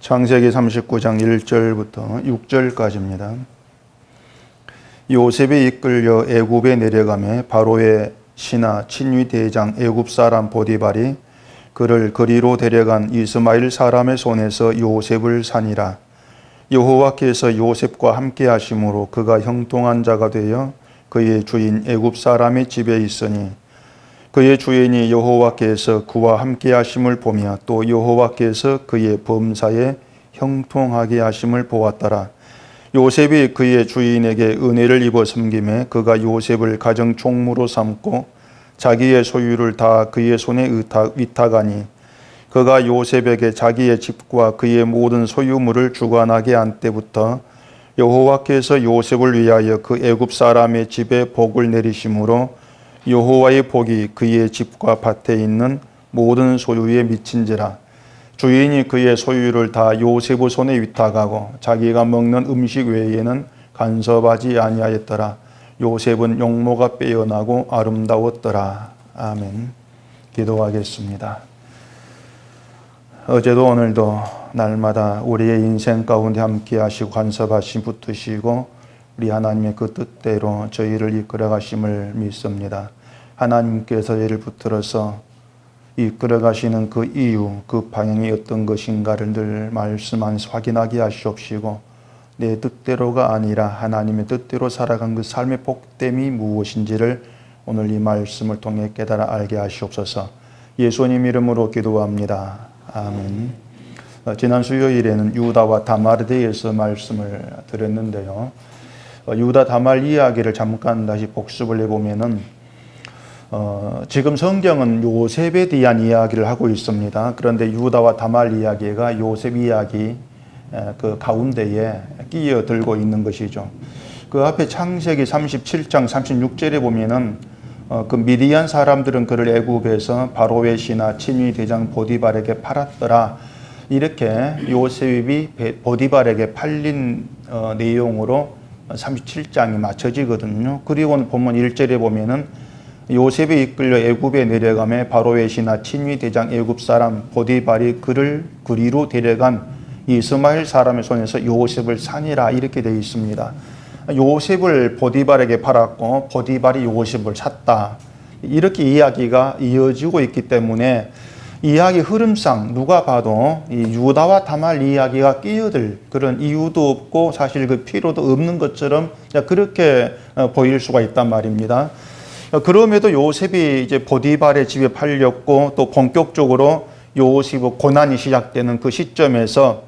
창세기 39장 1절부터 6절까지입니다. 요셉이 이끌려 애굽에 내려가매 바로의 신하 친위 대장 애굽 사람 보디발이 그를 그리로 데려간 이스마엘 사람의 손에서 요셉을 산이라. 여호와께서 요셉과 함께 하심으로 그가 형통한 자가 되어 그의 주인 애굽 사람의 집에 있으니 그의 주인이 여호와께서 그와 함께 하심을 보며 또 여호와께서 그의 범사에 형통하게 하심을 보았더라. 요셉이 그의 주인에게 은혜를 입어 섬김에 그가 요셉을 가정 총무로 삼고 자기의 소유를 다 그의 손에 위탁하니 그가 요셉에게 자기의 집과 그의 모든 소유물을 주관하게 한 때부터 여호와께서 요셉을 위하여 그 애굽 사람의 집에 복을 내리심으로 여호와의 복이 그의 집과 밭에 있는 모든 소유에 미친지라. 주인이 그의 소유를 다 요셉의 손에 위탁하고 자기가 먹는 음식 외에는 간섭하지 아니하였더라. 요셉은 용모가 빼어나고 아름다웠더라. 아멘. 기도하겠습니다. 어제도 오늘도 날마다 우리의 인생 가운데 함께 하시고 간섭하심 붙으시고 우리 하나님의 그 뜻대로 저희를 이끌어 가심을 믿습니다. 하나님께서 저희를 붙들어서 이끌어 가시는 그 이유, 그 방향이 어떤 것인가를 늘 말씀 안에서 확인하게 하시옵시고 내 뜻대로가 아니라 하나님의 뜻대로 살아간 그 삶의 복됨이 무엇인지를 오늘 이 말씀을 통해 깨달아 알게 하시옵소서. 예수님 이름으로 기도합니다. 아멘. 지난 수요일에는 유다와 다말에 대해서 말씀을 드렸는데요. 유다 다말 이야기를 잠깐 다시 복습을 해보면은 지금 성경은 요셉에 대한 이야기를 하고 있습니다. 그런데 유다와 다말 이야기가 요셉 이야기 그 가운데에 끼어들고 있는 것이죠. 그 앞에 창세기 37장 36절에 보면은 그 미디안 사람들은 그를 애굽에서 바로의 신하 친위 대장 보디발에게 팔았더라. 이렇게 요셉이 보디발에게 팔린 내용으로 37장이 맞춰지거든요. 그리고 보면 1절에 보면은 요셉이 이끌려 애굽에 내려가매 바로의 신하 친위 대장 애굽 사람 보디발이 그를 그리로 데려간 이스마엘 사람의 손에서 요셉을 산이라 이렇게 되어 있습니다. 요셉을 보디발에게 팔았고 보디발이 요셉을 샀다. 이렇게 이야기가 이어지고 있기 때문에 이야기 흐름상 누가 봐도 이 유다와 다말 이야기가 끼어들 그런 이유도 없고 사실 그 필요도 없는 것처럼 그렇게 보일 수가 있단 말입니다. 그럼에도 요셉이 이제 보디발의 집에 팔렸고 또 본격적으로 요셉의 고난이 시작되는 그 시점에서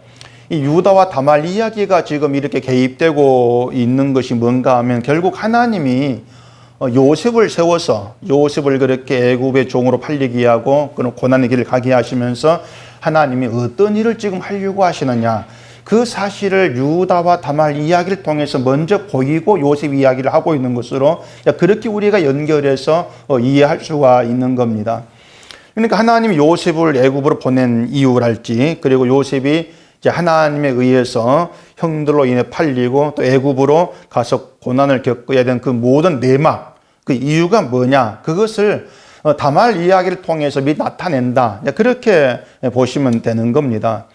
이 유다와 다말 이야기가 지금 이렇게 개입되고 있는 것이 뭔가 하면 결국 하나님이 요셉을 세워서 요셉을 그렇게 애굽의 종으로 팔리게 하고 그런 고난의 길을 가게 하시면서 하나님이 어떤 일을 지금 하려고 하시느냐 그 사실을 유다와 다말 이야기를 통해서 먼저 보이고 요셉 이야기를 하고 있는 것으로 그렇게 우리가 연결해서 이해할 수가 있는 겁니다. 그러니까 하나님이 요셉을 애굽으로 보낸 이유랄지 그리고 요셉이 이제 하나님에 의해서 형들로 인해 팔리고 또 애굽으로 가서 고난을 겪어야 되는 그 모든 내막 그 이유가 뭐냐 그것을 다말 이야기를 통해서 나타낸다 그렇게 보시면 되는 겁니다.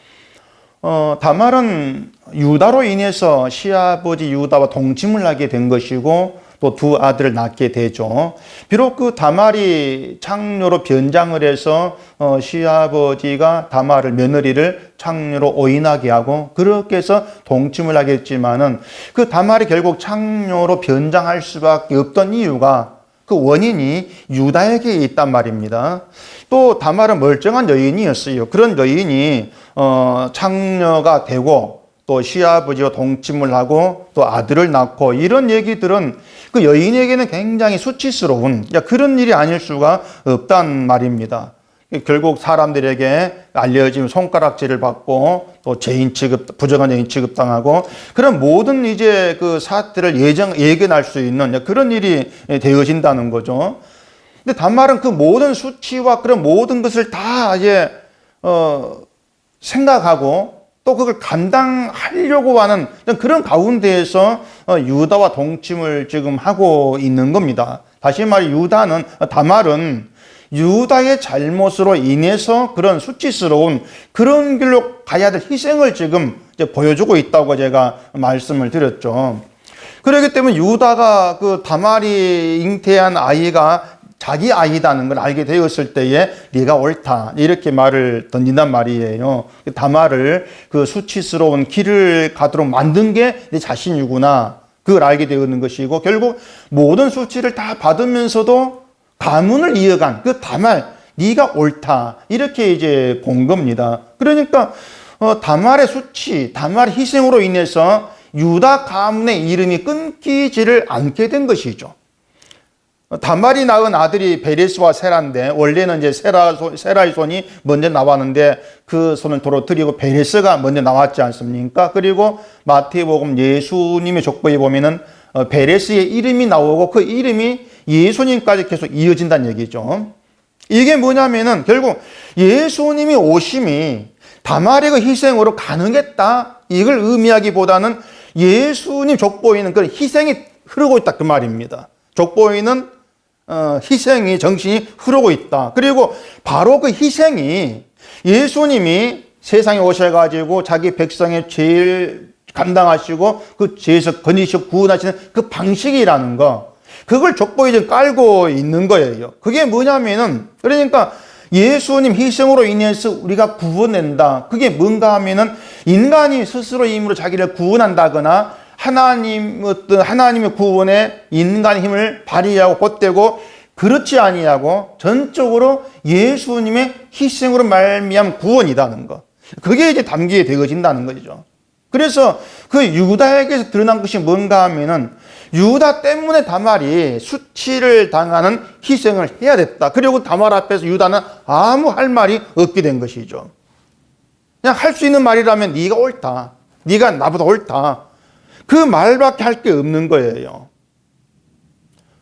다말은 유다로 인해서 시아버지 유다와 동침을 하게 된 것이고 또 두 아들을 낳게 되죠. 비록 그 다말이 창녀로 변장을 해서 시아버지가 다말을 며느리를 창녀로 오인하게 하고 그렇게 해서 동침을 하겠지만은 그 다말이 결국 창녀로 변장할 수밖에 없던 이유가 그 원인이 유다에게 있단 말입니다. 또 다말은 멀쩡한 여인이었어요. 그런 여인이 창녀가 되고 또 시아버지와 동침을 하고 또 아들을 낳고 이런 얘기들은 그 여인에게는 굉장히 수치스러운 그런 일이 아닐 수가 없단 말입니다. 결국 사람들에게 알려지면 손가락질을 받고 또 죄인 취급, 부정한 죄인 취급당하고 그런 모든 이제 그 사태를 예견할 수 있는 그런 일이 되어진다는 거죠. 근데 다말은 그 모든 수치와 그런 모든 것을 다 이제 생각하고 또 그걸 감당하려고 하는 그런 가운데에서 유다와 동침을 지금 하고 있는 겁니다. 다시 말해 다말은 유다의 잘못으로 인해서 그런 수치스러운 그런 길로 가야 될 희생을 지금 이제 보여주고 있다고 제가 말씀을 드렸죠. 그렇기 때문에 유다가 그 다말이 잉태한 아이가 자기 아이다는 걸 알게 되었을 때에 네가 옳다 이렇게 말을 던진단 말이에요. 다말을 그 수치스러운 길을 가도록 만든 게 내 자신이구나, 그걸 알게 되었는 것이고, 결국 모든 수치를 다 받으면서도 가문을 이어간 그 다말, 네가 옳다 이렇게 이제 본 겁니다. 그러니까 다말의 수치, 다말의 희생으로 인해서 유다 가문의 이름이 끊기지를 않게 된 것이죠. 다말이 낳은 아들이 베레스와 세라인데, 원래는 이제 세라의 손이 먼저 나왔는데 그 손을 도로 드리고 베레스가 먼저 나왔지 않습니까? 그리고 마태복음 예수님의 족보에 보면은 베레스의 이름이 나오고 그 이름이 예수님까지 계속 이어진다는 얘기죠. 이게 뭐냐면은 결국 예수님이 오심이 다말의 그 희생으로 가능했다, 이걸 의미하기보다는 예수님 족보에는 그런 희생이 흐르고 있다, 그 말입니다. 족보에는 희생이, 정신이 흐르고 있다. 그리고 바로 그 희생이 예수님이 세상에 오셔가지고 자기 백성의 죄를 감당하시고 그 죄에서 건지시고 구원하시는 그 방식이라는 거, 그걸 족보에 좀 깔고 있는 거예요. 그게 뭐냐면은, 그러니까 예수님 희생으로 인해서 우리가 구원된다. 그게 뭔가 하면은 인간이 스스로 힘으로 자기를 구원한다거나 하나님의 구원에 인간의 힘을 발휘하고 봇대고 그렇지 아니하고 전적으로 예수님의 희생으로 말미암은 구원이라는 것, 그게 이제 담기게 되어진다는 거죠. 그래서 그 유다에게서 드러난 것이 뭔가 하면은 유다 때문에 다말이 수치를 당하는 희생을 해야 됐다. 그리고 다말 앞에서 유다는 아무 할 말이 없게 된 것이죠. 그냥 할 수 있는 말이라면 네가 옳다, 네가 나보다 옳다, 그 말밖에 할 게 없는 거예요.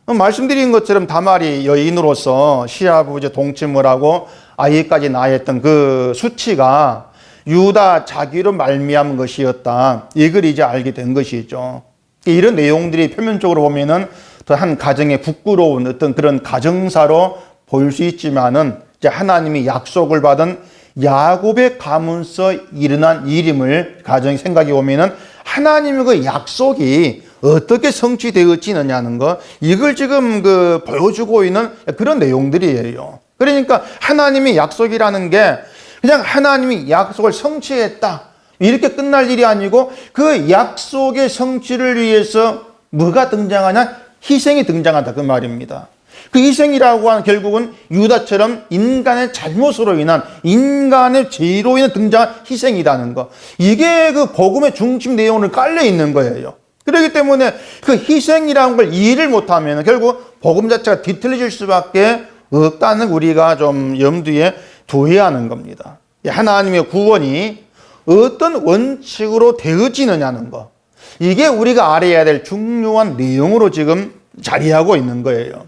말씀드린 것처럼 다말이 여인으로서 시아부 동침을 하고 아이까지 낳았던 그 수치가 유다 자기로 말미암은 것이었다, 이걸 이제 알게 된 것이죠. 이런 내용들이 표면적으로 보면은 한 가정의 부끄러운 어떤 그런 가정사로 보일 수 있지만은, 이제 하나님이 약속을 받은 야곱의 가문서 일어난 일임을 가정에 생각해 보면은 하나님의 그 약속이 어떻게 성취되어지느냐는 거, 이걸 지금 보여주고 있는 그런 내용들이에요. 그러니까 하나님의 약속이라는 게 그냥 하나님이 약속을 성취했다, 이렇게 끝날 일이 아니고 그 약속의 성취를 위해서 뭐가 등장하냐? 희생이 등장한다, 그 말입니다. 그 희생이라고 하는 결국은 유다처럼 인간의 잘못으로 인한, 인간의 죄로 인해 등장한 희생이라는 거, 이게 그 복음의 중심 내용을 깔려 있는 거예요. 그렇기 때문에 그 희생이라는 걸 이해를 못하면 결국 복음 자체가 뒤틀려질 수밖에 없다는 우리가 좀 염두에 두어야 하는 겁니다. 하나님의 구원이 어떤 원칙으로 되어지느냐는 거, 이게 우리가 알아야 될 중요한 내용으로 지금 자리하고 있는 거예요.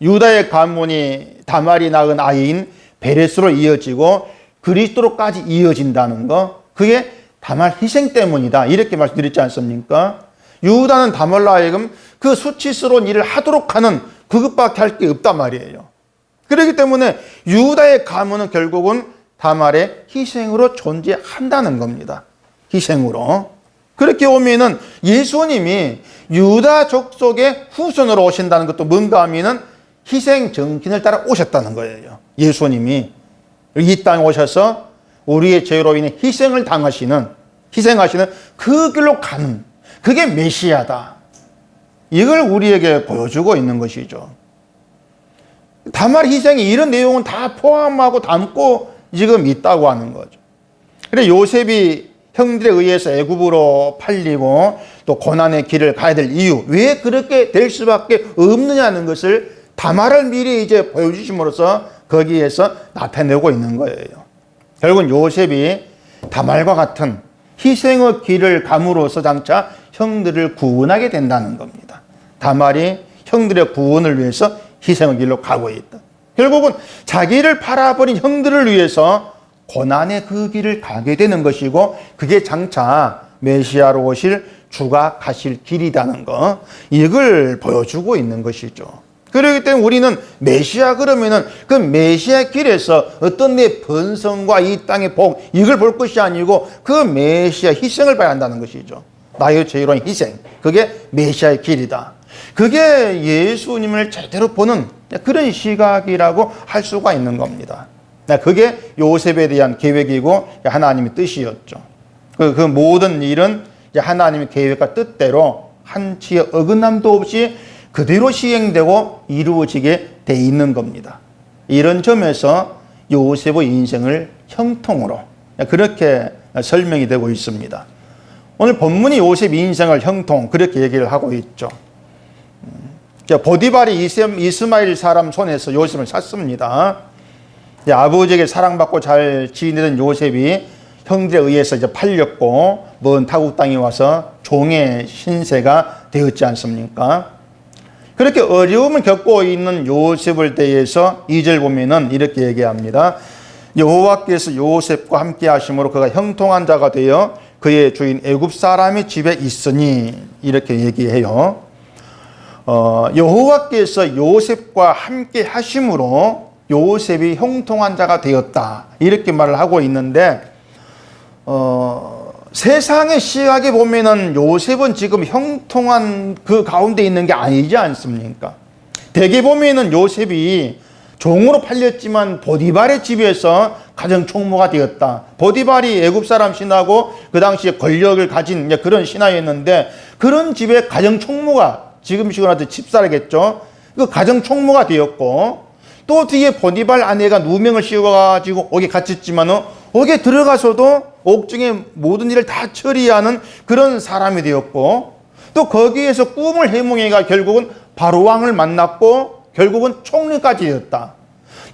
유다의 가문이 다말이 낳은 아이인 베레스로 이어지고 그리스도로까지 이어진다는 거, 그게 다말 희생 때문이다, 이렇게 말씀드렸지 않습니까? 유다는 다말로 하여금 그 수치스러운 일을 하도록 하는 그것밖에 할 게 없단 말이에요. 그렇기 때문에 유다의 가문은 결국은 다말의 희생으로 존재한다는 겁니다. 희생으로. 그렇게 오면은 예수님이 유다 족속의 후손으로 오신다는 것도 뭔가 하면은 희생 정신을 따라 오셨다는 거예요. 예수님이 이 땅에 오셔서 우리의 죄로 인해 희생하시는 그 길로 가는, 그게 메시아다, 이걸 우리에게 보여주고 있는 것이죠. 다말 희생이 이런 내용은 다 포함하고 담고 지금 있다고 하는 거죠. 그래 요셉이 형들에 의해서 애굽으로 팔리고 또 고난의 길을 가야 될 이유, 왜 그렇게 될 수밖에 없느냐는 것을 다말을 미리 이제 보여주심으로써 거기에서 나타내고 있는 거예요. 결국은 요셉이 다말과 같은 희생의 길을 감으로써 장차 형들을 구원하게 된다는 겁니다. 다말이 형들의 구원을 위해서 희생의 길로 가고 있다. 결국은 자기를 팔아버린 형들을 위해서 고난의 그 길을 가게 되는 것이고, 그게 장차 메시아로 오실 주가 가실 길이라는 거, 이걸 보여주고 있는 것이죠. 그렇기 때문에 우리는 메시아 그러면은 그 메시아 길에서 어떤 내 번성과 이 땅의 복 이걸 볼 것이 아니고 그 메시아 희생을 봐야 한다는 것이죠. 나의 죄로 한 희생. 그게 메시아의 길이다. 그게 예수님을 제대로 보는 그런 시각이라고 할 수가 있는 겁니다. 그게 요셉에 대한 계획이고 하나님의 뜻이었죠. 그 모든 일은 하나님의 계획과 뜻대로 한치의 어긋남도 없이 그대로 시행되고 이루어지게 돼 있는 겁니다. 이런 점에서 요셉의 인생을 형통으로 그렇게 설명이 되고 있습니다. 오늘 본문이 요셉 인생을 형통 그렇게 얘기를 하고 있죠. 보디발이 이스마엘 사람 손에서 요셉을 샀습니다. 아버지에게 사랑받고 잘 지내던 요셉이 형들에 의해서 이제 팔렸고 먼 타국 땅에 와서 종의 신세가 되었지 않습니까? 그렇게 어려움을 겪고 있는 요셉을 대해서 2절 보면은 이렇게 얘기합니다. 여호와께서 요셉과 함께 하심으로 그가 형통한 자가 되어 그의 주인 애굽 사람의 집에 있으니 이렇게 얘기해요. 여호와께서 요셉과 함께 하심으로 요셉이 형통한 자가 되었다 이렇게 말을 하고 있는데 세상의 시각에 보면은 요셉은 지금 형통한 그 가운데 있는 게 아니지 않습니까? 대개 보면은 요셉이 종으로 팔렸지만 보디발의 집에서 가정 총무가 되었다. 보디발이 애굽 사람 신하고 그 당시에 권력을 가진 그런 신하였는데 그런 집에 가정 총무가 지금 시간으로 집사라겠죠. 그 가정 총무가 되었고 또 뒤에 보디발 아내가 누명을 씌워가지고 옥에 갇혔지만은 옥에 들어가서도 옥중의 모든 일을 다 처리하는 그런 사람이 되었고 또 거기에서 꿈을 해몽해가 결국은 바로왕을 만났고 결국은 총리까지 되었다.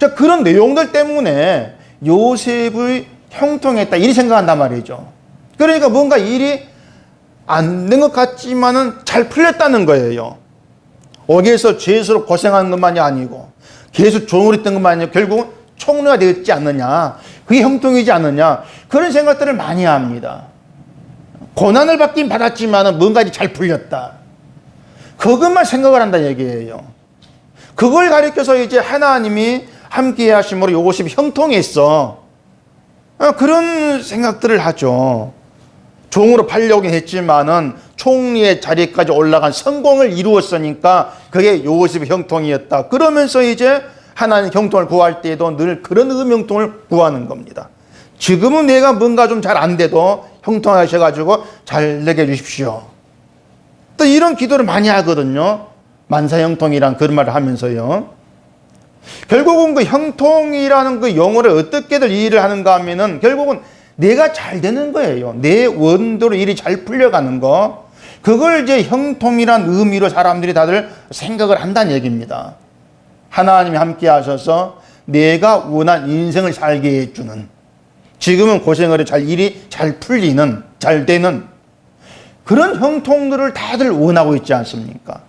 자, 그런 내용들 때문에 요셉의 형통했다 이리 생각한단 말이죠. 그러니까 뭔가 일이 안 된 것 같지만은 잘 풀렸다는 거예요. 옥에서 죄수로 고생하는 것만이 아니고 계속 종으로 있던 것만이 아니고 결국은 총리가 되었지 않느냐. 그게 형통이지 않느냐. 그런 생각들을 많이 합니다. 고난을 받긴 받았지만은 뭔가 잘 풀렸다. 그것만 생각을 한다는 얘기예요. 그걸 가리켜서 이제 하나님이 함께 하심으로 요셉이 형통했어. 그런 생각들을 하죠. 종으로 팔려오긴 했지만은 총리의 자리까지 올라간 성공을 이루었으니까 그게 요셉의 형통이었다. 그러면서 이제 하나님 형통을 구할 때에도 늘 그런 형통을 구하는 겁니다. 지금은 내가 뭔가 좀 잘 안 돼도 형통하셔가지고 잘 되게 해주십시오. 또 이런 기도를 많이 하거든요. 만사형통이란 그런 말을 하면서요. 결국은 그 형통이라는 그 용어를 어떻게들 이해를 하는가 하면은 결국은 내가 잘 되는 거예요. 내 원대로 일이 잘 풀려가는 거. 그걸 이제 형통이란 의미로 사람들이 다들 생각을 한다는 얘기입니다. 하나님이 함께 하셔서 내가 원한 인생을 살게 해주는, 지금은 고생을 해 일이 잘 풀리는, 잘 되는 그런 형통들을 다들 원하고 있지 않습니까?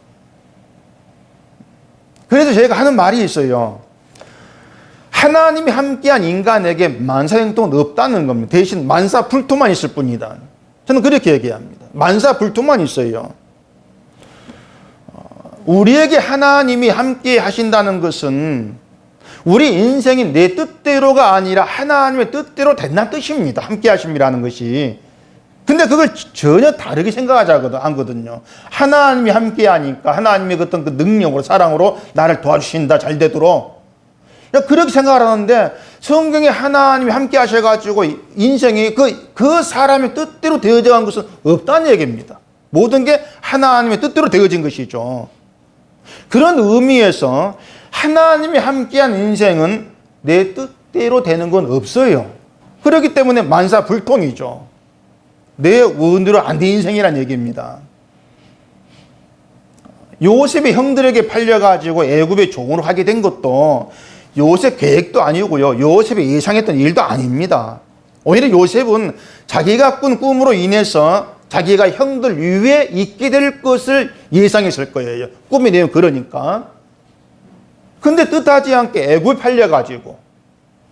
그래서 제가 하는 말이 있어요. 하나님이 함께한 인간에게 만사형통은 없다는 겁니다. 대신 만사불통만 있을 뿐이다. 저는 그렇게 얘기합니다. 만사불통만 있어요. 우리에게 하나님이 함께 하신다는 것은 우리 인생이 내 뜻대로가 아니라 하나님의 뜻대로 된다는 뜻입니다. 함께 하심이라는 것이. 근데 그걸 전혀 다르게 생각하지 않거든요. 하나님이 함께 하니까 하나님의 어떤 그 능력으로 사랑으로 나를 도와주신다, 잘 되도록. 그렇게 생각을 하는데 성경에 하나님이 함께 하셔가지고 인생이 그 사람의 뜻대로 되어져 간 것은 없다는 얘기입니다. 모든 게 하나님의 뜻대로 되어진 것이죠. 그런 의미에서 하나님이 함께한 인생은 내 뜻대로 되는 건 없어요. 그렇기 때문에 만사불통이죠. 내 원대로 안 된 인생이란 얘기입니다. 요셉이 형들에게 팔려가지고 애굽의 종으로 하게 된 것도 요셉 계획도 아니고요. 요셉이 예상했던 일도 아닙니다. 오히려 요셉은 자기가 꾼 꿈으로 인해서 자기가 형들 위에 있게 될 것을 예상했을 거예요. 꿈의 내용 그러니까. 근데 뜻하지 않게 애굽에 팔려가지고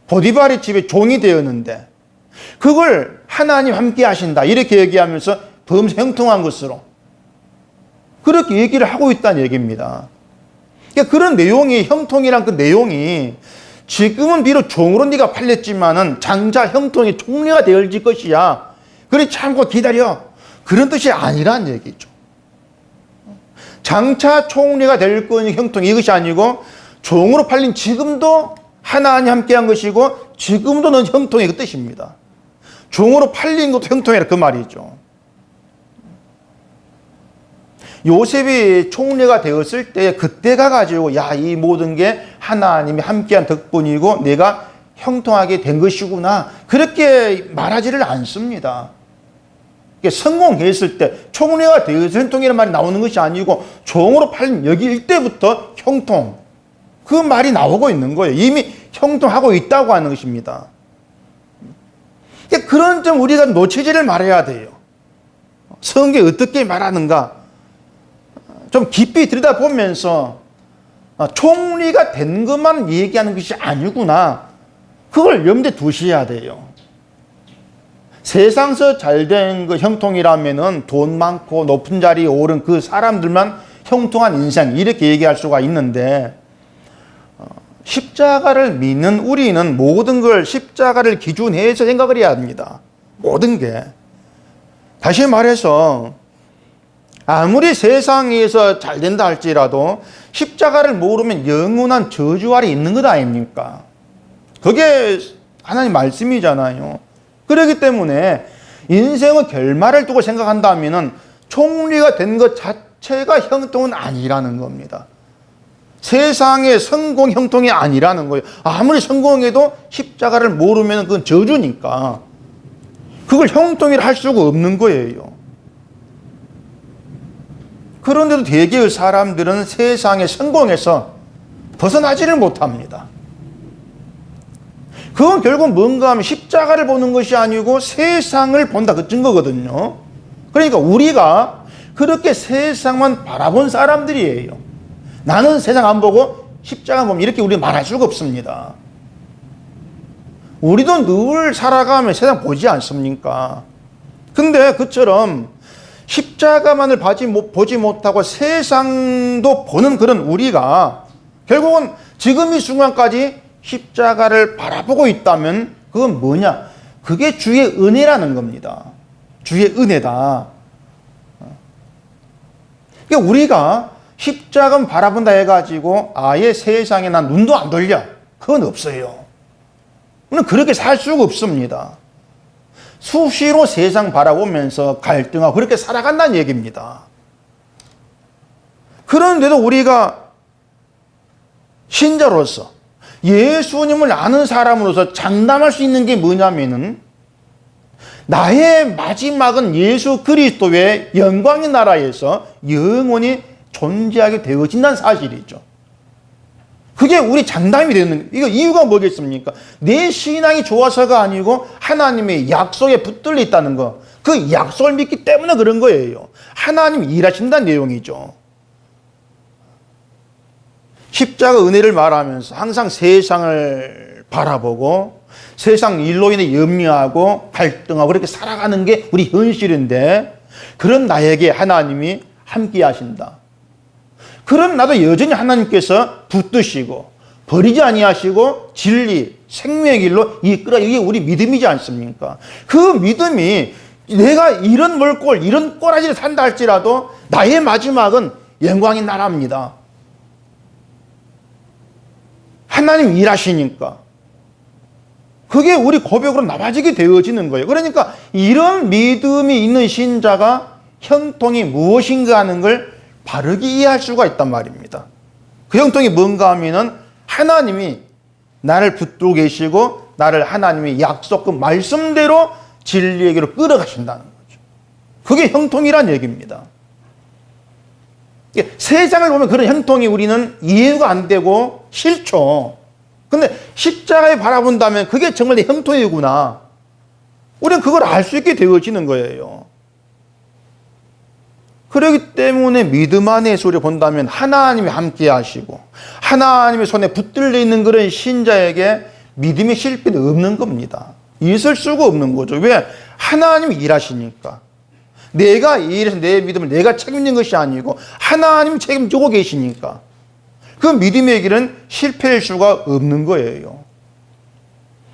보디발의 집에 종이 되었는데 그걸 하나님 함께 하신다 이렇게 얘기하면서 범사 형통한 것으로 그렇게 얘기를 하고 있다는 얘기입니다. 그러니까 그런 내용이, 형통이란 그 내용이 지금은 비록 종으로 네가 팔렸지만은 장차 형통이 총리가 되어질 것이야. 그래 참고 기다려. 그런 뜻이 아니란 얘기죠. 장차 총리가 될 거니 형통이 이것이 아니고 종으로 팔린 지금도 하나님 함께한 것이고 지금도 넌 형통의 그 뜻입니다. 종으로 팔린 것도 형통이라 그 말이죠. 요셉이 총리가 되었을 때 그때가 가지고 야, 이 모든 게 하나님이 함께한 덕분이고 내가 형통하게 된 것이구나 그렇게 말하지를 않습니다. 성공했을 때 총리가 되어서 형통이라는 말이 나오는 것이 아니고 종으로 팔린 여기 일때부터 형통 그 말이 나오고 있는 거예요. 이미 형통하고 있다고 하는 것입니다. 그런 점 우리가 놓치지를 말아야 돼요. 성경이 어떻게 말하는가 좀 깊이 들여다보면서 총리가 된 것만 얘기하는 것이 아니구나 그걸 염두에 두셔야 돼요. 세상에서 잘된 그 형통이라면은 돈 많고 높은 자리에 오른 그 사람들만 형통한 인생 이렇게 얘기할 수가 있는데 십자가를 믿는 우리는 모든 걸 십자가를 기준해서 생각을 해야 합니다. 모든 게. 다시 말해서 아무리 세상에서 잘 된다 할지라도 십자가를 모르면 영원한 저주 아래 있는 것 아닙니까? 그게 하나님 말씀이잖아요. 그렇기 때문에 인생의 결말을 두고 생각한다면 총리가 된 것 자체가 형통은 아니라는 겁니다. 세상의 성공 형통이 아니라는 거예요. 아무리 성공해도 십자가를 모르면 그건 저주니까 그걸 형통이라 할 수가 없는 거예요. 그런데도 대개의 사람들은 세상의 성공에서 벗어나지를 못합니다. 그건 결국 뭔가 하면 십자가를 보는 것이 아니고 세상을 본다 그 증거거든요. 그러니까 우리가 그렇게 세상만 바라본 사람들이에요. 나는 세상 안 보고 십자가 보면 이렇게 우리 말할 수가 없습니다. 우리도 늘 살아가면 세상 보지 않습니까? 근데 그처럼 십자가만을 보지 못하고 세상도 보는 그런 우리가 결국은 지금 이 순간까지 십자가를 바라보고 있다면 그건 뭐냐? 그게 주의 은혜라는 겁니다. 주의 은혜다. 그러니까 우리가 십자가 바라본다 해가지고 아예 세상에 난 눈도 안 돌려. 그건 없어요. 우리는 그렇게 살 수가 없습니다. 수시로 세상 바라보면서 갈등하고 그렇게 살아간다는 얘기입니다. 그런데도 우리가 신자로서 예수님을 아는 사람으로서 장담할 수 있는 게 뭐냐면은 나의 마지막은 예수 그리스도의 영광의 나라에서 영원히 존재하게 되어진다는 사실이죠. 그게 우리 장담이 되는, 이거 이유가 뭐겠습니까? 내 신앙이 좋아서가 아니고 하나님의 약속에 붙들려 있다는 거. 그 약속을 믿기 때문에 그런 거예요. 하나님이 일하신다는 내용이죠. 십자가 은혜를 말하면서 항상 세상을 바라보고 세상 일로 인해 염려하고 갈등하고 그렇게 살아가는 게 우리 현실인데 그런 나에게 하나님이 함께 하신다. 그럼 나도 여전히 하나님께서 붙드시고 버리지 아니하시고 진리, 생명의 길로 이끌어. 이게 우리 믿음이지 않습니까? 그 믿음이 내가 이런 몰골, 이런 꼬라지를 산다 할지라도 나의 마지막은 영광의 나라입니다. 하나님 일하시니까. 그게 우리 고백으로 나와지게 되어지는 거예요. 그러니까 이런 믿음이 있는 신자가 형통이 무엇인가 하는 걸 바르게 이해할 수가 있단 말입니다. 그 형통이 뭔가 하면은 하나님이 나를 붙들고 계시고 나를 하나님의 약속 그 말씀대로 진리에게로 끌어가신다는 거죠. 그게 형통이란 얘기입니다. 세상을 보면 그런 형통이 우리는 이해가 안 되고 싫죠. 근데 십자가에 바라본다면 그게 정말 내 형통이구나. 우리는 그걸 알 수 있게 되어지는 거예요. 그렇기 때문에 믿음 안의 소리를 본다면 하나님이 함께 하시고 하나님의 손에 붙들려 있는 그런 신자에게 믿음의 실패는 없는 겁니다. 있을 수가 없는 거죠. 왜? 하나님이 일하시니까. 내가 일해서 내 믿음을 내가 책임진 것이 아니고 하나님이 책임지고 계시니까. 그 믿음의 길은 실패일 수가 없는 거예요.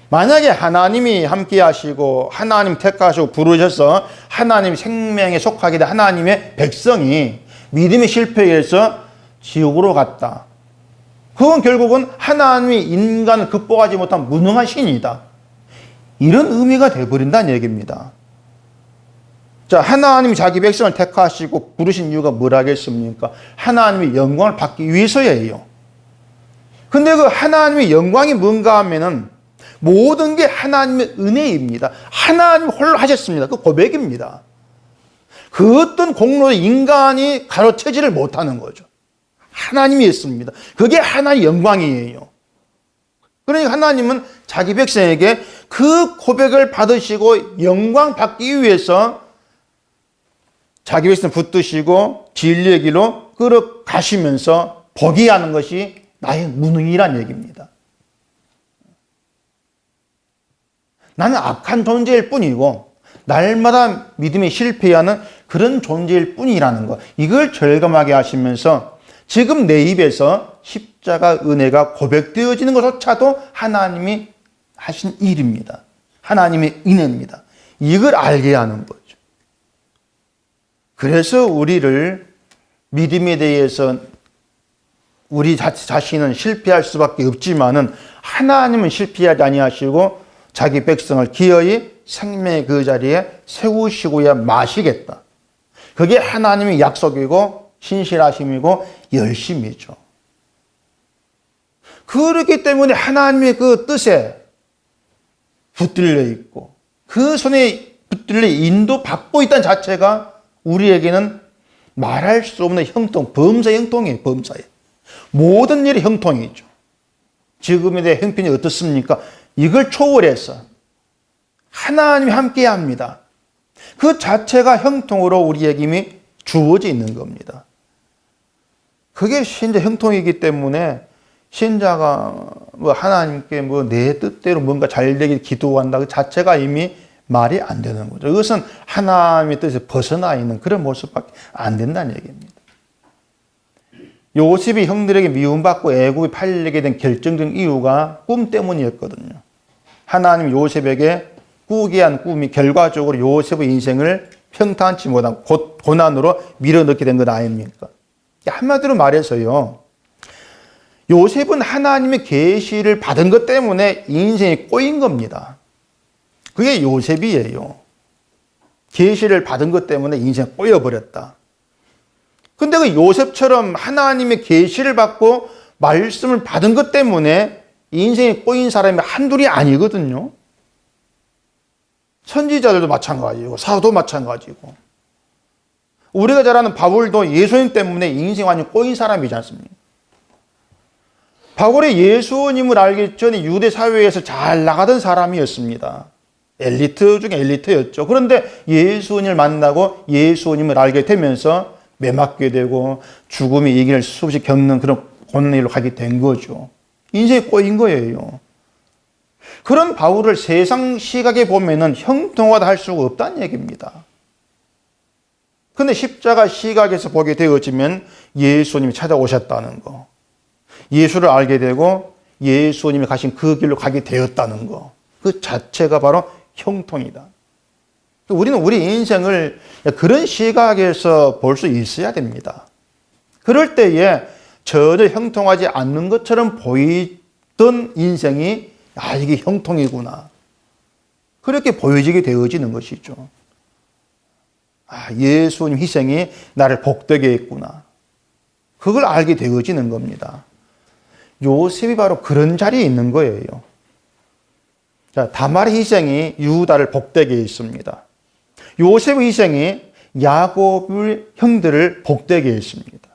만약에 하나님이 함께 하시고 하나님 택하시고 부르셔서 하나님 생명에 속하게 된 하나님의 백성이 믿음의 실패에서 지옥으로 갔다. 그건 결국은 하나님이 인간을 극복하지 못한 무능한 신이다. 이런 의미가 되어버린다는 얘기입니다. 자, 하나님이 자기 백성을 택하시고 부르신 이유가 뭐라겠습니까? 하나님의 영광을 받기 위해서예요. 근데 그 하나님의 영광이 뭔가 하면은 모든 게 하나님의 은혜입니다. 하나님 홀로 하셨습니다. 그 고백입니다. 그 어떤 공로를 인간이 가로채지를 못하는 거죠. 하나님이 했습니다. 그게 하나님의 영광이에요. 그러니까 하나님은 자기 백성에게 그 고백을 받으시고 영광 받기 위해서 자기 백성 붙드시고 진리의 길로 끌어가시면서 보게 하는 것이 나의 무능이란 얘기입니다. 나는 악한 존재일 뿐이고 날마다 믿음에 실패하는 그런 존재일 뿐이라는 것, 이걸 절감하게 하시면서 지금 내 입에서 십자가 은혜가 고백되어지는 것조차도 하나님이 하신 일입니다. 하나님의 은혜입니다. 이걸 알게 하는 거죠. 그래서 우리를 믿음에 대해서 우리 자신은 실패할 수밖에 없지만은 하나님은 실패하지 아니하시고 자기 백성을 기어이 생명의 그 자리에 세우시고야 마시겠다. 그게 하나님의 약속이고 신실하심이고 열심이죠. 그렇기 때문에 하나님의 그 뜻에 붙들려 있고 그 손에 붙들려 인도받고 있다는 자체가 우리에게는 말할 수 없는 형통, 범사의 형통이에요. 범사의. 모든 일이 형통이죠. 지금에 대해 형편이 어떻습니까? 이걸 초월해서 하나님이 함께 합니다. 그 자체가 형통으로 우리에게 이미 주어져 있는 겁니다. 그게 신자 형통이기 때문에 신자가 하나님께 내 뜻대로 뭔가 잘 되길 기도한다 그 자체가 이미 말이 안 되는 거죠. 이것은 하나님의 뜻에서 벗어나 있는 그런 모습밖에 안 된다는 얘기입니다. 요셉이 형들에게 미움받고 애굽에 팔리게 된 결정적인 이유가 꿈 때문이었거든요. 하나님 요셉에게 꾸게 한 꿈이 결과적으로 요셉의 인생을 평탄치 못한 고난으로 밀어넣게 된 것 아닙니까? 한마디로 말해서요, 요셉은 하나님의 계시를 받은 것 때문에 인생이 꼬인 겁니다. 그게 요셉이에요. 계시를 받은 것 때문에 인생이 꼬여버렸다. 근데 그 요셉처럼 하나님의 계시를 받고 말씀을 받은 것 때문에 인생이 꼬인 사람이 한둘이 아니거든요. 선지자들도 마찬가지고 사도도 마찬가지고 우리가 잘 아는 바울도 예수님 때문에 인생이 완전 꼬인 사람이지 않습니까? 바울이 예수님을 알기 전에 유대 사회에서 잘 나가던 사람이었습니다. 엘리트 중에 엘리트였죠. 그런데 예수님을 만나고 예수님을 알게 되면서 매맞게 되고 죽음의 얘기를 수없이 겪는 그런 고난의 일로 가게 된 거죠. 인생이 꼬인 거예요. 그런 바울을 세상 시각에 보면은 형통하다 할 수가 없다는 얘기입니다. 그런데 십자가 시각에서 보게 되어지면 예수님이 찾아오셨다는 거, 예수를 알게 되고 예수님이 가신 그 길로 가게 되었다는 거, 그 자체가 바로 형통이다. 우리는 우리 인생을 그런 시각에서 볼 수 있어야 됩니다. 그럴 때에 전혀 형통하지 않는 것처럼 보이던 인생이 이게 형통이구나. 그렇게 보여지게 되어지는 것이죠. 예수님 희생이 나를 복되게 했구나. 그걸 알게 되어지는 겁니다. 요셉이 바로 그런 자리에 있는 거예요. 자, 다말의 희생이 유다를 복되게 했습니다. 요셉의 희생이 야곱의 형들을 복되게 했습니다.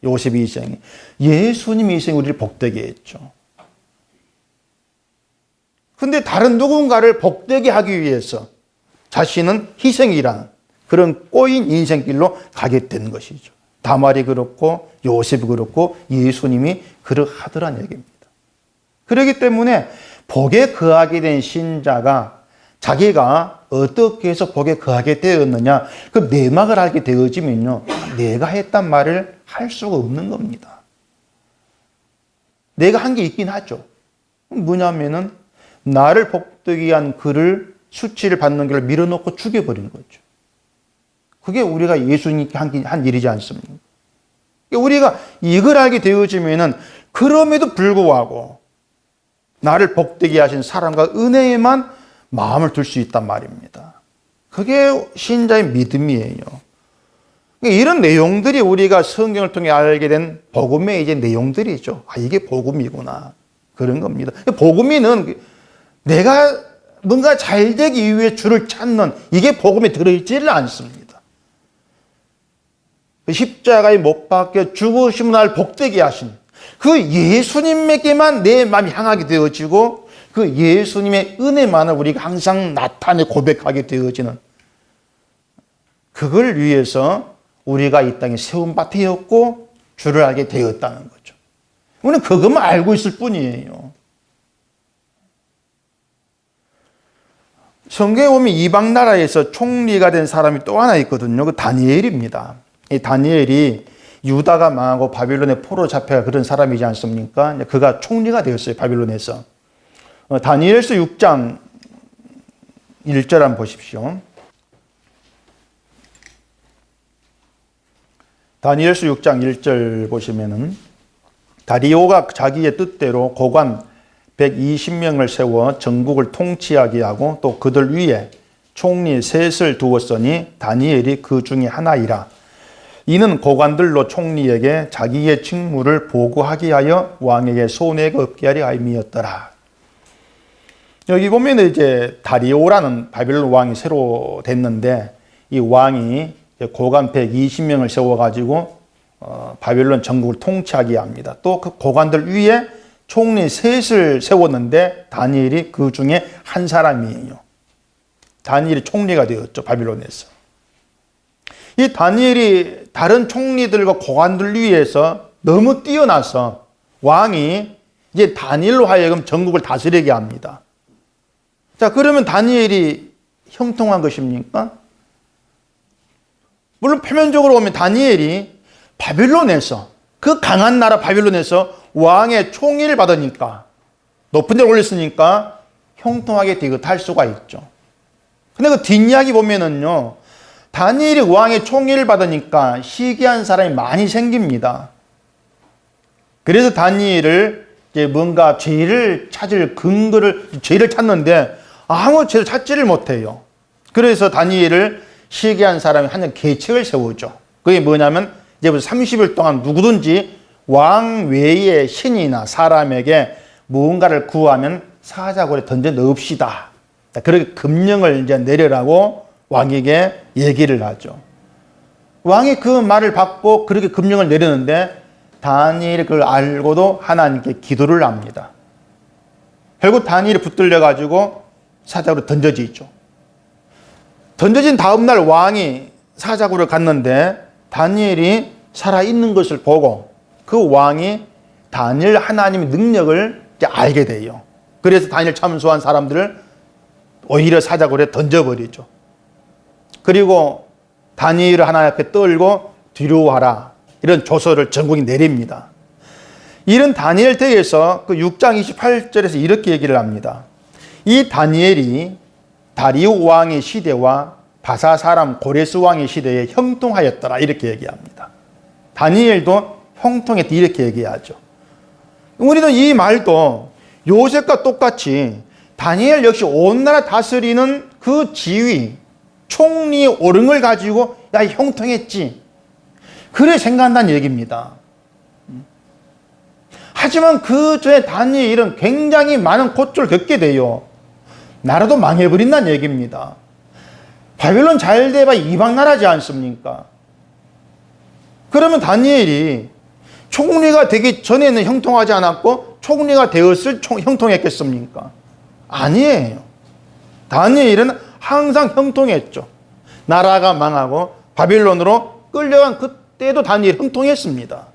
요셉의 희생이. 예수님의 희생이 우리를 복되게 했죠. 근데 다른 누군가를 복되게 하기 위해서 자신은 희생이라는 그런 꼬인 인생길로 가게 된 것이죠. 다말이 그렇고 요셉이 그렇고 예수님이 그러하더란 얘기입니다. 그렇기 때문에 복에 거하게 된 신자가 자기가 어떻게 해서 복에 거하게 되었느냐, 그 내막을 알게 되어지면요, 내가 했단 말을 할 수가 없는 겁니다. 내가 한 게 있긴 하죠. 뭐냐면은 나를 복되게 한 그를 수치를 받는 길을 밀어넣고 죽여버린 거죠. 그게 우리가 예수님께 한 일이지 않습니까? 우리가 이걸 알게 되어지면은 그럼에도 불구하고 나를 복되게 하신 사랑과 은혜에만 마음을 둘 수 있단 말입니다. 그게 신자의 믿음이에요. 이런 내용들이 우리가 성경을 통해 알게 된 복음의 이제 내용들이죠. 아, 이게 복음이구나. 그런 겁니다. 복음이는 내가 뭔가 잘 되기 위해 주를 찾는 이게 복음에 들어있지를 않습니다. 십자가에 못 박혀 죽으시면 날 복되게 하신 그 예수님에게만 내 마음이 향하게 되어지고 그 예수님의 은혜만을 우리가 항상 나타내 고백하게 되어지는 그걸 위해서 우리가 이 땅에 세운바 되었고 주를 알게 되었다는 거죠. 우리는 그것만 알고 있을 뿐이에요. 성경에 보면 이방 나라에서 총리가 된 사람이 또 하나 있거든요. 그 다니엘입니다. 이 다니엘이 유다가 망하고 바빌론에 포로 잡혀가 그런 사람이지 않습니까? 그가 총리가 되었어요. 바빌론에서. 다니엘서 6장 1절 한번 보십시오. 다니엘서 6장 1절 보시면은 다리오가 자기의 뜻대로 고관 120명을 세워 전국을 통치하게 하고 또 그들 위에 총리 셋을 두었으니 다니엘이 그 중에 하나이라. 이는 고관들로 총리에게 자기의 직무를 보고하게 하여 왕에게 손해가 없게 하려 함이었더라. 여기 보면 이제 다리오라는 바빌론 왕이 새로 됐는데 이 왕이 고관 120명을 세워가지고 바빌론 전국을 통치하게 합니다. 또 그 고관들 위에 총리 셋을 세웠는데 다니엘이 그 중에 한 사람이에요. 다니엘이 총리가 되었죠. 바빌론에서. 이 다니엘이 다른 총리들과 고관들 위해서 너무 뛰어나서 왕이 이제 다니엘로 하여금 전국을 다스리게 합니다. 자, 그러면 다니엘이 형통한 것입니까? 물론 표면적으로 보면 다니엘이 바빌론에서 그 강한 나라 바빌론에서 왕의 총리를 받으니까 높은 데 올렸으니까 형통하게 되긋할 수가 있죠. 근데 그 뒷이야기 보면은요, 다니엘이 왕의 총리를 받으니까 시기한 사람이 많이 생깁니다. 그래서 다니엘을 이제 뭔가 죄를 찾을 근거를, 죄를 찾는데 아무 죄를 찾지를 못해요. 그래서 다니엘을 시기한 사람이 한 계책을 세우죠. 그게 뭐냐면 이제부터 30일 동안 누구든지 왕 외의 신이나 사람에게 무언가를 구하면 사자굴에 던져 넣읍시다. 그렇게 금령을 이제 내려라고 왕에게 얘기를 하죠. 왕이 그 말을 받고 그렇게 금령을 내렸는데 다니엘이 그걸 알고도 하나님께 기도를 합니다. 결국 다니엘이 붙들려 가지고 사자굴에 던져지죠. 던져진 다음 날 왕이 사자굴을 갔는데 다니엘이 살아있는 것을 보고 그 왕이 다니엘 하나님의 능력을 이제 알게 돼요. 그래서 다니엘 참수한 사람들을 오히려 사자굴에 던져버리죠. 그리고 다니엘을 하나님 앞에 떨고 뒤로 하라. 이런 조서를 전국에 내립니다. 이런 다니엘 때에서 그 6장 28절에서 이렇게 얘기를 합니다. 이 다니엘이 다리오 왕의 시대와 바사 사람 고레스 왕의 시대에 형통하였더라. 이렇게 얘기합니다. 다니엘도 형통했다. 이렇게 얘기하죠. 우리도 이 말도 요셉과 똑같이 다니엘 역시 온 나라 다스리는 그 지위, 총리의 오름을 가지고 야, 형통했지. 그래 생각한다는 얘기입니다. 하지만 그 전에 다니엘은 굉장히 많은 고초를 겪게 돼요. 나라도 망해버린다는 얘기입니다. 바빌론 잘 돼봐 이방 나라지 않습니까? 그러면 다니엘이 총리가 되기 전에는 형통하지 않았고 총리가 되었을 형통했겠습니까? 아니에요. 다니엘은 항상 형통했죠. 나라가 망하고 바빌론으로 끌려간 그때도 다니엘 형통했습니다.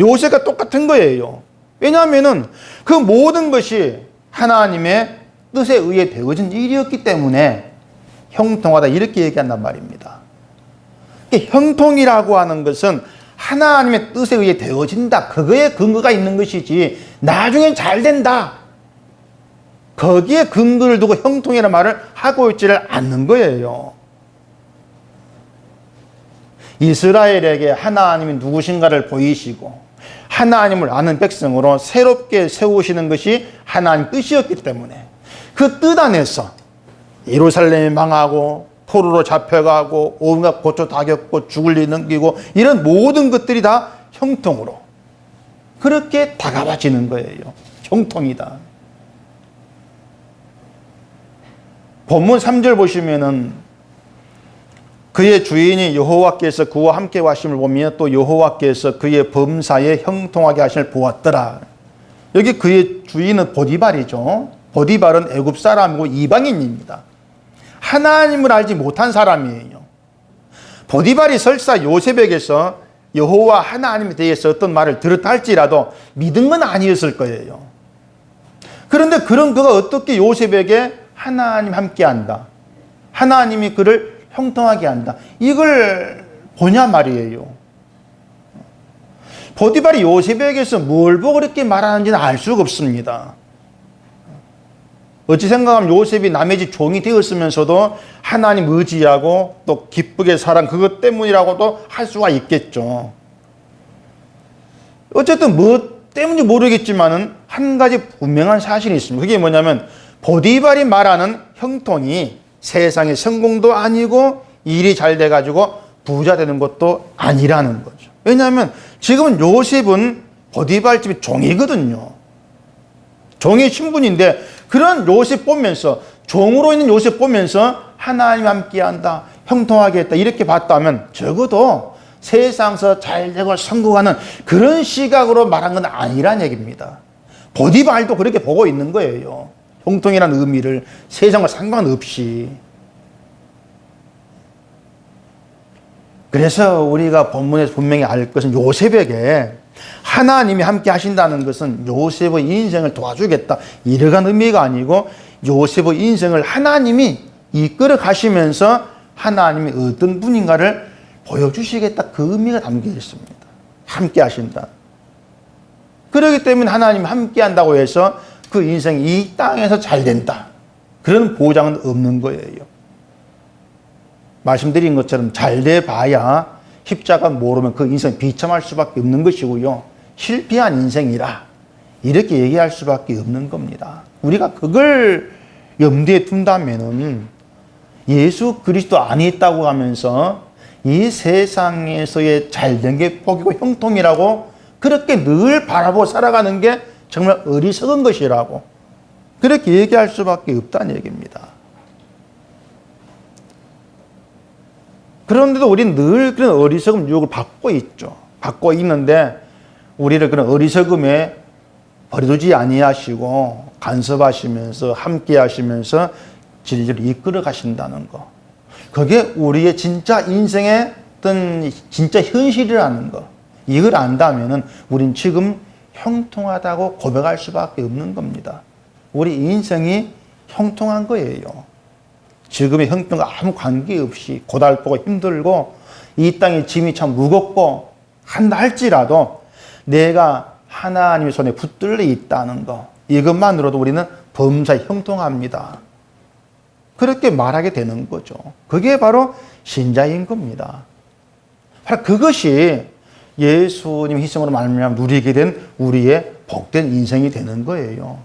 요셉과 똑같은 거예요. 왜냐하면 그 모든 것이 하나님의 뜻에 의해 되어진 일이었기 때문에 형통하다 이렇게 얘기한단 말입니다. 형통이라고 하는 것은 하나님의 뜻에 의해 되어진다. 그거에 근거가 있는 것이지 나중엔 잘 된다. 거기에 근거를 두고 형통이라는 말을 하고 있지를 않는 거예요. 이스라엘에게 하나님이 누구신가를 보이시고 하나님을 아는 백성으로 새롭게 세우시는 것이 하나님 뜻이었기 때문에 그 뜻 안에서 예루살렘이 망하고 포로로 잡혀가고 온갖 고초 다 겪고 죽을 일 넘기고 이런 모든 것들이 다 형통으로 그렇게 다가와지는 거예요. 형통이다. 본문 3절 보시면은 그의 주인이 여호와께서 그와 함께 하심을 보며 또 여호와께서 그의 범사에 형통하게 하심을 보았더라. 여기 그의 주인은 보디발이죠. 보디발은 애굽 사람이고 이방인입니다. 하나님을 알지 못한 사람이에요. 보디발이 설사 요셉에게서 여호와 하나님에 대해서 어떤 말을 들었다 할지라도 믿은 건 아니었을 거예요. 그런데 그런 그가 어떻게 요셉에게 하나님 함께한다, 하나님이 그를 형통하게 한다, 이걸 보냐 말이에요. 보디발이 요셉에게서 뭘 보고 그렇게 말하는지는 알 수가 없습니다. 어찌 생각하면 요셉이 남의 집 종이 되었으면서도 하나님 의지하고 또 기쁘게 살아 그것 때문이라고도 할 수가 있겠죠. 어쨌든 뭐 때문인지 모르겠지만은 한 가지 분명한 사실이 있습니다. 그게 뭐냐면 보디발이 말하는 형통이 세상의 성공도 아니고 일이 잘 돼가지고 부자 되는 것도 아니라는 거죠. 왜냐하면 지금은 요셉은 보디발 집의 종이거든요. 종의 신분인데 그런 요셉 보면서, 종으로 있는 요셉 보면서 하나님 함께한다, 형통하게 했다 이렇게 봤다면 적어도 세상에서 잘 되고 성공하는 그런 시각으로 말한 건 아니란 얘기입니다. 보디발도 그렇게 보고 있는 거예요. 형통이라는 의미를 세상과 상관없이. 그래서 우리가 본문에서 분명히 알 것은 요셉에게 하나님이 함께 하신다는 것은 요셉의 인생을 도와주겠다 이러한 의미가 아니고 요셉의 인생을 하나님이 이끌어 가시면서 하나님이 어떤 분인가를 보여주시겠다 그 의미가 담겨 있습니다. 함께 하신다. 그렇기 때문에 하나님이 함께 한다고 해서 그 인생이 이 땅에서 잘 된다 그런 보장은 없는 거예요. 말씀드린 것처럼 잘 돼봐야 십자가 모르면 그 인생 비참할 수밖에 없는 것이고요. 실패한 인생이라 이렇게 얘기할 수밖에 없는 겁니다. 우리가 그걸 염두에 둔다면은 예수 그리스도 안에 있다고 하면서 이 세상에서의 잘된 게 복이고 형통이라고 그렇게 늘 바라보고 살아가는 게 정말 어리석은 것이라고 그렇게 얘기할 수밖에 없다는 얘기입니다. 그런데도 우리는 늘 그런 어리석음 유혹을 받고 있죠. 받고 있는데 우리를 그런 어리석음에 버려두지 아니하시고 간섭하시면서 함께 하시면서 진리를 이끌어 가신다는 거. 그게 우리의 진짜 인생의 어떤 진짜 현실이라는 거. 이걸 안다면은 우린 지금 형통하다고 고백할 수밖에 없는 겁니다. 우리 인생이 형통한 거예요. 지금의 형편과 아무 관계없이 고달프고 힘들고 이 땅의 짐이 참 무겁고 한다 할지라도 내가 하나님의 손에 붙들려 있다는 거, 이것만으로도 우리는 범사에 형통합니다. 그렇게 말하게 되는 거죠. 그게 바로 신자인 겁니다. 바로 그것이 예수님 희생으로 말미암아 누리게 된 우리의 복된 인생이 되는 거예요.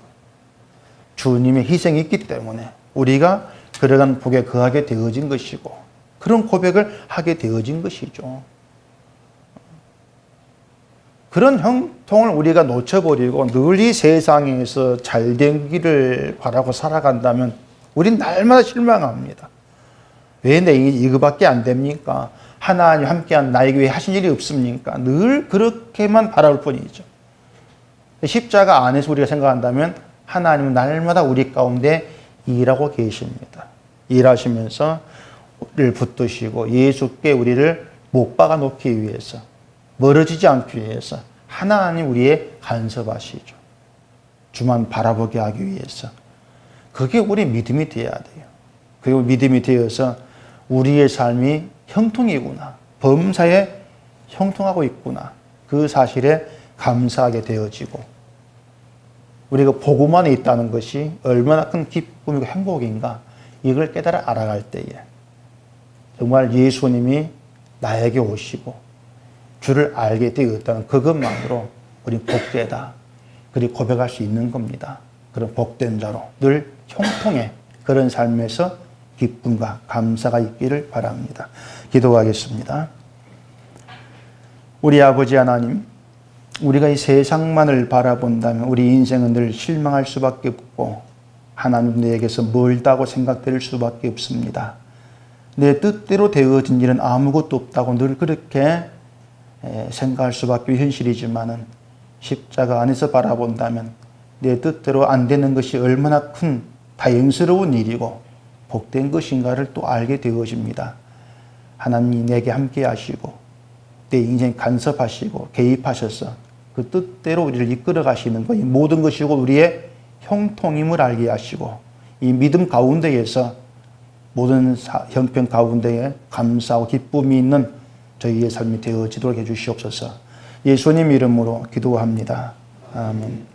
주님의 희생이 있기 때문에 우리가 그러한 복에 거하게 되어진 것이고 그런 고백을 하게 되어진 것이죠. 그런 형통을 우리가 놓쳐버리고 늘 이 세상에서 잘된 길을 바라고 살아간다면 우린 날마다 실망합니다. 왜 이거밖에 안 됩니까? 하나님 함께한 나에게 왜 하신 일이 없습니까? 늘 그렇게만 바라볼 뿐이죠. 십자가 안에서 우리가 생각한다면 하나님은 날마다 우리 가운데 일하고 계십니다. 일하시면서 우리를 붙드시고 예수께 우리를 못 박아 놓기 위해서, 멀어지지 않기 위해서 하나님 우리의 간섭하시죠. 주만 바라보게 하기 위해서. 그게 우리 믿음이 되어야 돼요. 그리고 믿음이 되어서 우리의 삶이 형통이구나, 범사에 형통하고 있구나. 그 사실에 감사하게 되어지고 우리가 복음 안에 있다는 것이 얼마나 큰 기쁨이고 행복인가 이걸 깨달아 알아갈 때에 정말 예수님이 나에게 오시고 주를 알게 되었다는 그것만으로 우리 복되다. 그리 고백할 수 있는 겁니다. 그런 복된 자로 늘 형통의 그런 삶에서 기쁨과 감사가 있기를 바랍니다. 기도하겠습니다. 우리 아버지 하나님, 우리가 이 세상만을 바라본다면 우리 인생은 늘 실망할 수밖에 없고 하나님 내게서 멀다고 생각될 수밖에 없습니다. 내 뜻대로 되어진 일은 아무것도 없다고 늘 그렇게 생각할 수밖에 현실이지만은 십자가 안에서 바라본다면 내 뜻대로 안 되는 것이 얼마나 큰 다행스러운 일이고 복된 것인가를 또 알게 되어집니다. 하나님이 내게 함께 하시고 내 인생 간섭하시고 개입하셔서 그 뜻대로 우리를 이끌어 가시는 것, 이 모든 것이 우리의 형통임을 알게 하시고 이 믿음 가운데에서 모든 형편 가운데에 감사하고 기쁨이 있는 저희의 삶이 되어지도록 해주시옵소서. 예수님 이름으로 기도합니다. 아멘.